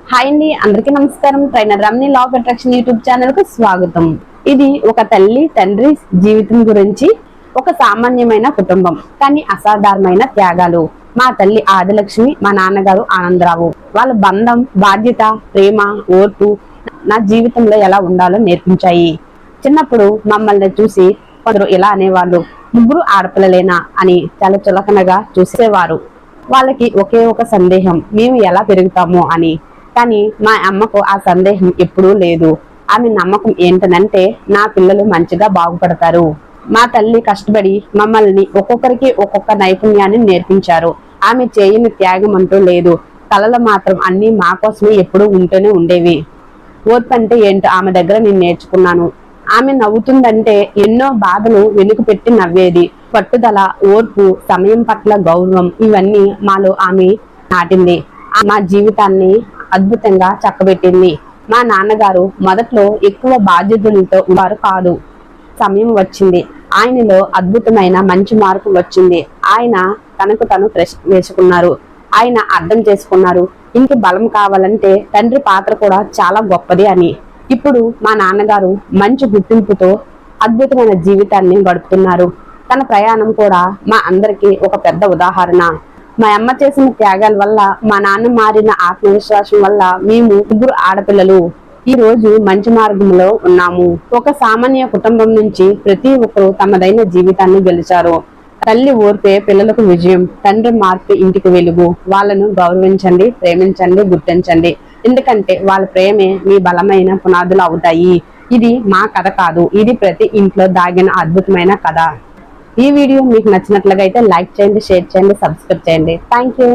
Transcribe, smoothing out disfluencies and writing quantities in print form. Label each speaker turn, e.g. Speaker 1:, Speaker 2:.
Speaker 1: Hi అండి, అందరికీ నమస్కారం. Trainer Ramani law of attraction YouTube channel కు స్వాగతం. ఇది ఒక తల్లి తండ్రి జీవితం గురించి, ఒక సామాన్యమైన కుటుంబం కానీ అసాధారణమైన త్యాగాలు. మా తల్లి ఆదిలక్ష్మి, మా నాన్నగారు ఆనందరావు. వాళ్ళ బంధం, బాధ్యత, ప్రేమ, ఓర్పు నా జీవితంలో ఎలా ఉండాలో నేర్పించాయి. చిన్నప్పుడు మమ్మల్ని చూసి కొందరు ఇలా అనేవాళ్ళు, ముగ్గురు ఆడపిల్లలేనా అని చాలా చులకనగా చూసేవారు. వాళ్ళకి ఒకే ఒక సందేహం, మేము ఎలా పెరుగుతామో అని. కానీ మా అమ్మకు ఆ సందేహం ఎప్పుడూ లేదు. ఆమె నమ్మకం ఏంటనంటే, నా పిల్లలు మంచిగా బాగుపడతారు. మా తల్లి కష్టపడి మమ్మల్ని ఒక్కొక్కరికి ఒక్కొక్క నైపుణ్యాన్ని నేర్పించారు. ఆమె చేయని త్యాగం అంటూ లేదు. కళలు మాత్రం అన్ని మా కోసమే ఎప్పుడూ ఉంటూనే ఉండేవి. ఓర్పు అంటే ఏంటో ఆమె దగ్గర నేను నేర్చుకున్నాను. ఆమె నవ్వుతుందంటే ఎన్నో బాధలు వెనుక పెట్టి నవ్వేది. పట్టుదల, ఓర్పు, సమయం పట్ల గౌరవం, ఇవన్నీ మాలో ఆమె నాటింది. మా జీవితాన్ని అద్భుతంగా చక్కబెట్టింది. మా నాన్నగారు మొదట్లో ఎక్కువ బాధ్యతలతో వారు కాదు. సమయం వచ్చింది, ఆయనలో అద్భుతమైన మంచి మార్పు వచ్చింది. ఆయన తనకు తను ప్రశ్న వేసుకున్నారు. ఆయన అర్థం చేసుకున్నారు, ఇంక బలం కావాలంటే తండ్రి పాత్ర కూడా చాలా గొప్పది అని. ఇప్పుడు మా నాన్నగారు మంచి గుర్తింపుతో అద్భుతమైన జీవితాన్ని గడుపుతున్నారు. తన ప్రయాణం కూడా మా అందరికీ ఒక పెద్ద ఉదాహరణ. మా అమ్మ చేసిన త్యాగాల వల్ల, మా నాన్న మారిన ఆత్మవిశ్వాసం వల్ల మేము ముగ్గురు ఆడపిల్లలు ఈ రోజు మంచి మార్గంలో ఉన్నాము. ఒక సామాన్య కుటుంబం నుంచి ప్రతి ఒక్కరూ తమదైన జీవితాన్ని గెలిచారు. తల్లి ఓర్పే పిల్లలకు విజయం, తండ్రి మార్పు ఇంటికి వెలుగు. వాళ్ళను గౌరవించండి, ప్రేమించండి, గుర్తించండి. ఎందుకంటే వాళ్ళ ప్రేమే మీ బలమైన పునాదులు అవుతాయి. ఇది మా కథ కాదు, ఇది ప్రతి ఇంట్లో దాగిన అద్భుతమైన కథ. ఈ వీడియో మీకు నచ్చినట్లుగా అయితే లైక్ చేయండి, షేర్ చేయండి, సబ్స్క్రైబ్ చేయండి. Thank you.